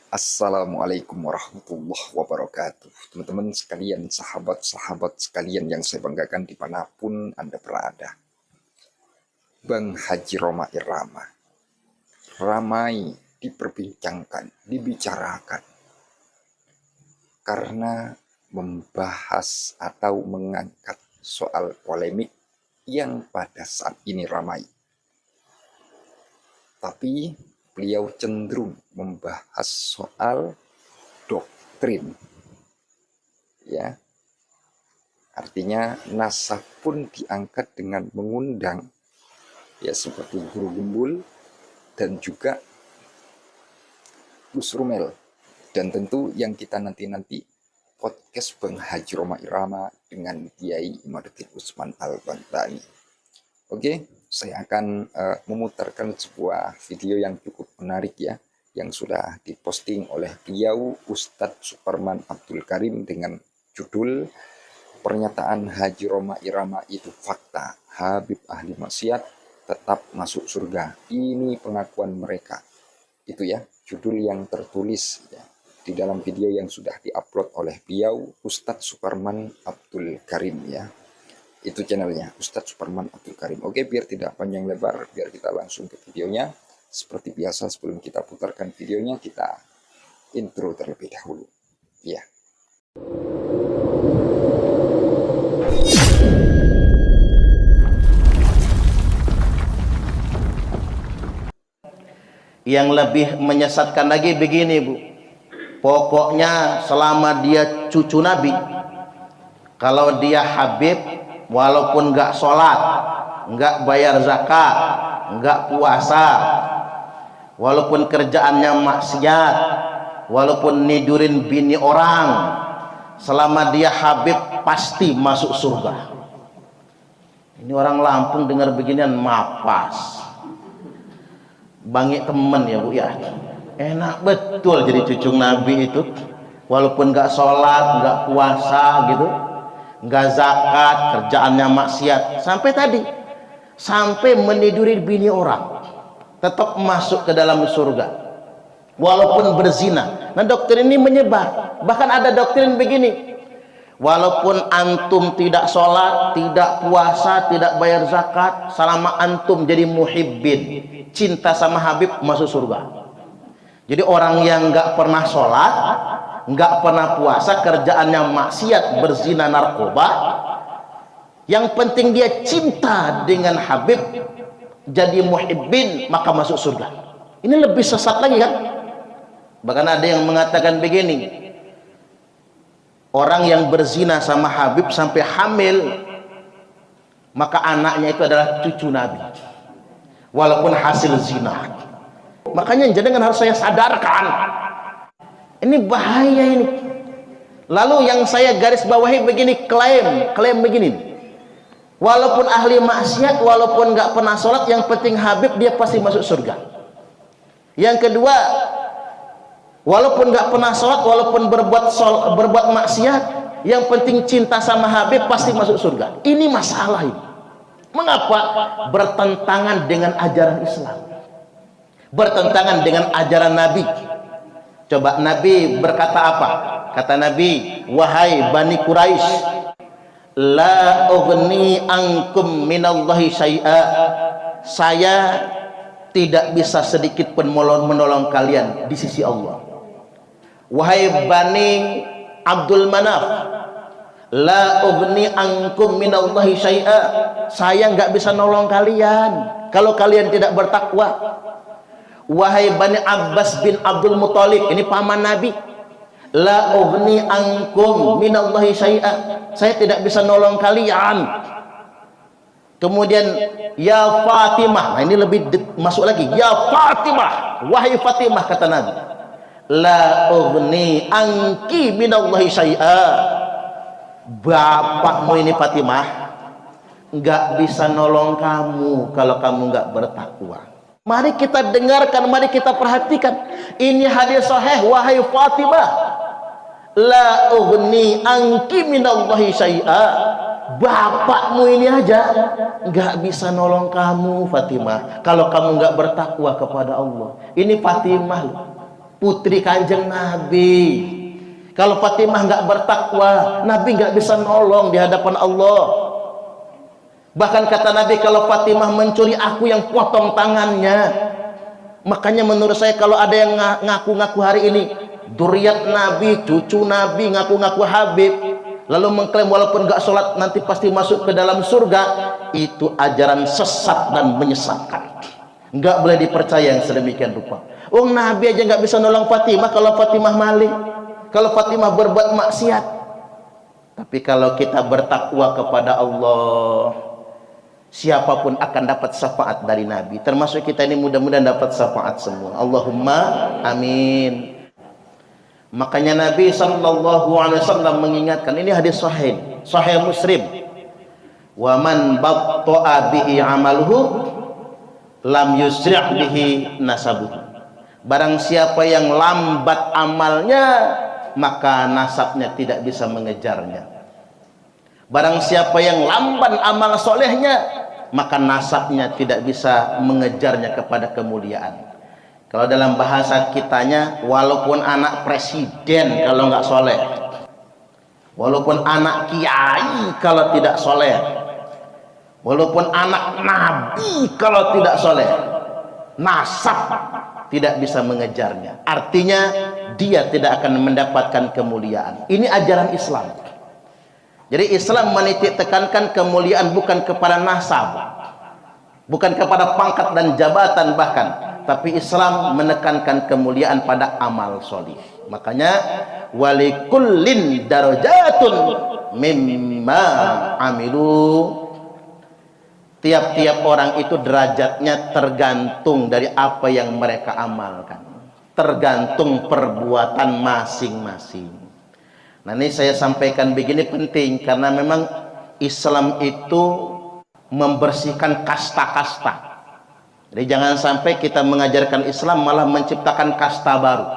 Assalamualaikum warahmatullahi wabarakatuh. Teman-teman sekalian, sahabat-sahabat sekalian yang saya banggakan dimanapun Anda berada. Bang Haji Rhoma Irama ramai diperbincangkan, dibicarakan karena membahas atau mengangkat soal polemik yang pada saat ini ramai. Tapi beliau cenderung membahas soal doktrin. Ya. Artinya nasab pun diangkat dengan mengundang ya seperti Guru Gembul dan juga Gus Rumel. Dan tentu yang kita nanti podcast Bang Haji Rhoma Irama dengan Kiai Imaduddin Utsman Al-Bantani. Oke, saya akan memutarkan sebuah video yang cukup menarik ya, yang sudah diposting oleh beliau Ustadz Suparman Abdul Karim dengan judul Pernyataan Haji Rhoma Irama itu fakta, Habib ahli maksiat tetap masuk surga. Ini pengakuan mereka. Itu ya, judul yang tertulis ya, di dalam video yang sudah diupload oleh beliau Ustadz Suparman Abdul Karim ya. Itu channelnya Ustadz Suparman Abdul Karim. Oke, biar tidak panjang lebar, biar kita langsung ke videonya. Seperti biasa sebelum kita putarkan videonya, kita intro terlebih dahulu ya. Yang lebih menyesatkan lagi begini, Bu. Pokoknya selama dia cucu Nabi, kalau dia Habib, walaupun nggak sholat, nggak bayar zakat, nggak puasa, walaupun kerjaannya maksiat, walaupun nidurin bini orang, selama dia Habib pasti masuk surga. Ini orang Lampung dengar beginian mapas. Bangi temen ya Bu ya. Enak betul jadi cucu Nabi itu, walaupun nggak sholat, nggak puasa gitu, nggak zakat, kerjaannya maksiat, sampai meniduri bini orang, tetap masuk ke dalam surga walaupun berzina. Nah, doktrin ini menyebar. Bahkan ada doktrin begini, walaupun antum tidak sholat, tidak puasa, tidak bayar zakat, selama antum jadi muhibbin, cinta sama Habib, masuk surga. Jadi orang yang nggak pernah sholat, nggak pernah puasa, kerjaannya maksiat, berzina, narkoba, yang penting dia cinta dengan Habib, jadi muhibbin, maka masuk surga. Ini lebih sesat lagi kan? Bahkan ada yang mengatakan begini, orang yang berzina sama Habib sampai hamil, maka anaknya itu adalah cucu Nabi, walaupun hasil zina. Makanya jangan harus saya sadarkan, ini bahaya ini. Lalu yang saya garis bawahi begini, klaim begini, walaupun ahli maksiat, walaupun nggak pernah sholat, yang penting Habib, dia pasti masuk surga. Yang kedua, walaupun nggak pernah sholat, walaupun berbuat maksiat, yang penting cinta sama Habib, pasti masuk surga. Ini masalah ini. Mengapa? Bertentangan dengan ajaran Islam, bertentangan dengan ajaran Nabi. Coba Nabi berkata apa? Kata Nabi, wahai Bani Quraisy, la ughni ankum minallahi syai'a, saya tidak bisa sedikit pun menolong kalian di sisi Allah. Wahai Bani Abdul Manaf, la ughni ankum minallahi syai'a, saya nggak bisa nolong kalian kalau kalian tidak bertakwa. Wahai Bani Abbas bin Abdul Muthalib, ini paman Nabi, la ughni ankum minallahi syai'a, saya tidak bisa nolong kalian. Kemudian ya Fatimah, nah ini lebih masuk lagi, ya Fatimah, wahai Fatimah, kata Nabi, la ughni anki minallahi syai'a, bapakmu ini Fatimah nggak bisa nolong kamu kalau kamu nggak bertakwa. Mari kita dengarkan, mari kita perhatikan. Ini hadis sahih, wahai Fatimah, la ughni anki minallahi syai'a, bapakmu ini aja nggak bisa nolong kamu Fatimah kalau kamu nggak bertakwa kepada Allah. Ini Fatimah, putri Kanjeng Nabi. Kalau Fatimah nggak bertakwa, Nabi nggak bisa nolong di hadapan Allah. Bahkan kata Nabi, kalau Fatimah mencuri, aku yang potong tangannya. Makanya menurut saya kalau ada yang ngaku-ngaku hari ini dzurriyyat Nabi, cucu Nabi, ngaku-ngaku Habib, lalu mengklaim walaupun nggak sholat nanti pasti masuk ke dalam surga, itu ajaran sesat dan menyesatkan. Nggak boleh dipercaya yang sedemikian rupa. Nabi aja nggak bisa nolong Fatimah kalau Fatimah maling, kalau Fatimah berbuat maksiat. Tapi kalau kita bertakwa kepada Allah, siapapun akan dapat syafaat dari Nabi, termasuk kita ini. Mudah-mudahan dapat syafaat semua. Allahumma amin. Makanya Nabi sallallahu alaihi wasallam mengingatkan, ini hadis sahih Muslim, wa man batta'a bihi amaluhu lam yusri' bihi nasabuhu. Barang siapa yang lambat amalnya, maka nasabnya tidak bisa mengejarnya. Barang siapa yang lamban amal solehnya, maka nasabnya tidak bisa mengejarnya kepada kemuliaan. Kalau dalam bahasa kitanya, walaupun anak presiden kalau nggak soleh, walaupun anak kiai kalau tidak soleh, walaupun anak nabi kalau tidak soleh, nasab tidak bisa mengejarnya. Artinya dia tidak akan mendapatkan kemuliaan. Ini ajaran Islam. Jadi Islam menitik tekankan kemuliaan bukan kepada nasab, bukan kepada pangkat dan jabatan bahkan, tapi Islam menekankan kemuliaan pada amal solih. Makanya walikullin darajatun mimma amilu. Tiap-tiap orang itu derajatnya tergantung dari apa yang mereka amalkan, tergantung perbuatan masing-masing. Nah, ini saya sampaikan begini penting karena memang Islam itu membersihkan kasta-kasta. Jadi jangan sampai kita mengajarkan Islam malah menciptakan kasta baru,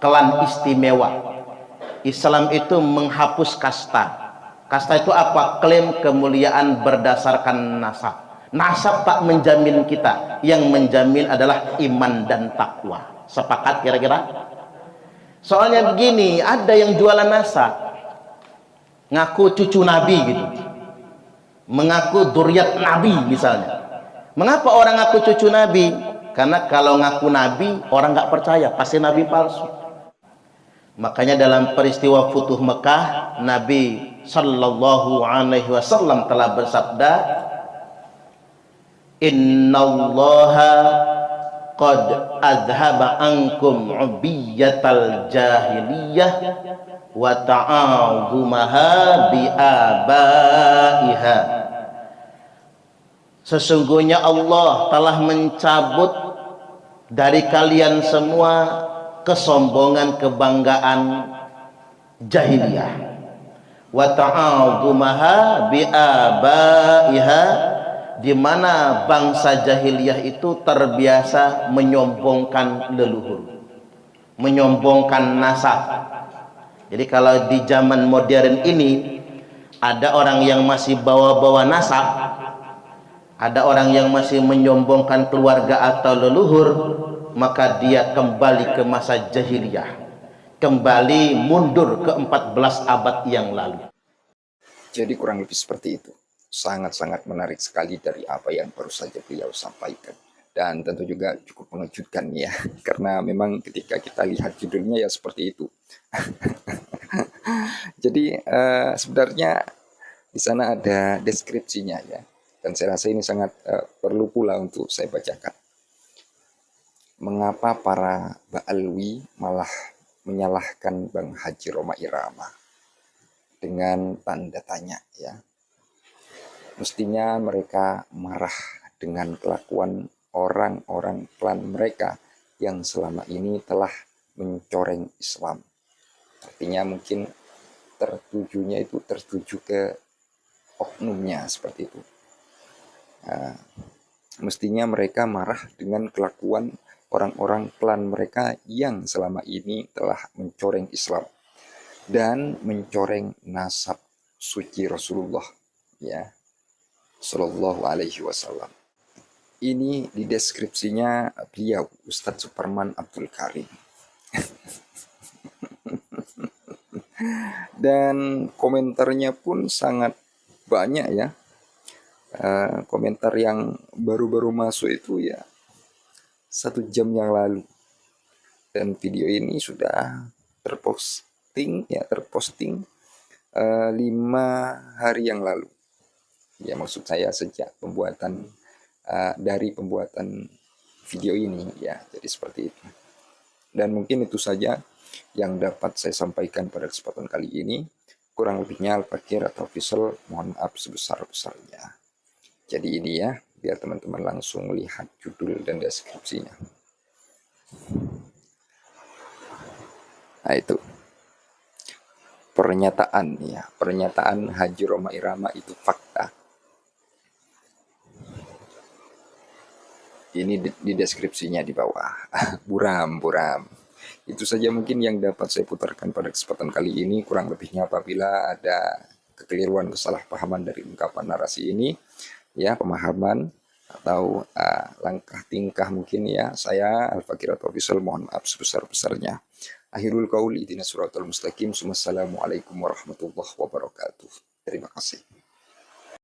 klan istimewa. Islam itu menghapus kasta. Kasta itu apa? Klaim kemuliaan berdasarkan nasab. Nasab tak menjamin kita, yang menjamin adalah iman dan takwa. Sepakat kira-kira? Soalnya begini, ada yang jualan nasab, ngaku cucu Nabi gitu, mengaku dzurriyyat Nabi misalnya. Mengapa orang ngaku cucu Nabi? Karena kalau ngaku Nabi, orang nggak percaya, pasti Nabi palsu. Makanya dalam peristiwa Futuh Mekah, Nabi sallallahu alaihi wasallam telah bersabda, innallaha qad adhaba ankum ubiyatal jahiliyah wa ta'azumaha bi abaiha. Sesungguhnya Allah telah mencabut dari kalian semua kesombongan, kebanggaan jahiliyah, wa ta'azumaha bi abaiha, di mana bangsa jahiliyah itu terbiasa menyombongkan leluhur, menyombongkan nasab. Jadi kalau di zaman modern ini ada orang yang masih bawa-bawa nasab, ada orang yang masih menyombongkan keluarga atau leluhur, maka dia kembali ke masa jahiliyah, kembali mundur ke 14 abad yang lalu. Jadi kurang lebih seperti itu. Sangat-sangat menarik sekali dari apa yang baru saja beliau sampaikan. Dan tentu juga cukup mengejutkan ya. Karena memang ketika kita lihat judulnya ya seperti itu. Jadi sebenarnya di sana ada deskripsinya ya. Dan saya rasa ini sangat perlu pula untuk saya bacakan. Mengapa para Ba'alwi malah menyalahkan Bang Haji Rhoma Irama? Dengan tanda tanya ya. Mestinya mereka marah dengan kelakuan orang-orang klan mereka yang selama ini telah mencoreng Islam. Artinya mungkin tertujunya itu tertuju ke oknumnya seperti itu. Nah, mestinya mereka marah dengan kelakuan orang-orang klan mereka yang selama ini telah mencoreng Islam dan mencoreng nasab suci Rasulullah ya, Sallallahu Alaihi Wasallam. Ini di deskripsinya beliau Ustadz Suparman Abdul Karim. Dan komentarnya pun sangat banyak ya. Komentar yang baru-baru masuk itu ya 1 jam yang lalu. Dan video ini sudah terposting 5 hari yang lalu. Ya maksud saya sejak dari pembuatan video ini ya. Jadi seperti itu. Dan mungkin itu saja yang dapat saya sampaikan pada kesempatan kali ini. Kurang lebihnya Al-Fakir atau Official mohon maaf sebesar-besarnya. Jadi ini ya, biar teman-teman langsung lihat judul dan deskripsinya. Nah itu pernyataan Haji Rhoma Irama itu fakta. Ini di deskripsinya di bawah. Buram. Itu saja mungkin yang dapat saya putarkan pada kesempatan kali ini. Kurang lebihnya apabila ada kekeliruan, kesalahpahaman dari ungkapan narasi ini, ya pemahaman atau langkah tingkah mungkin ya, saya Al-Fakir atau Official mohon maaf sebesar-besarnya. Akhirul qauli ihdinas siratal mustaqim. Wassalamualaikum warahmatullahi wabarakatuh. Terima kasih.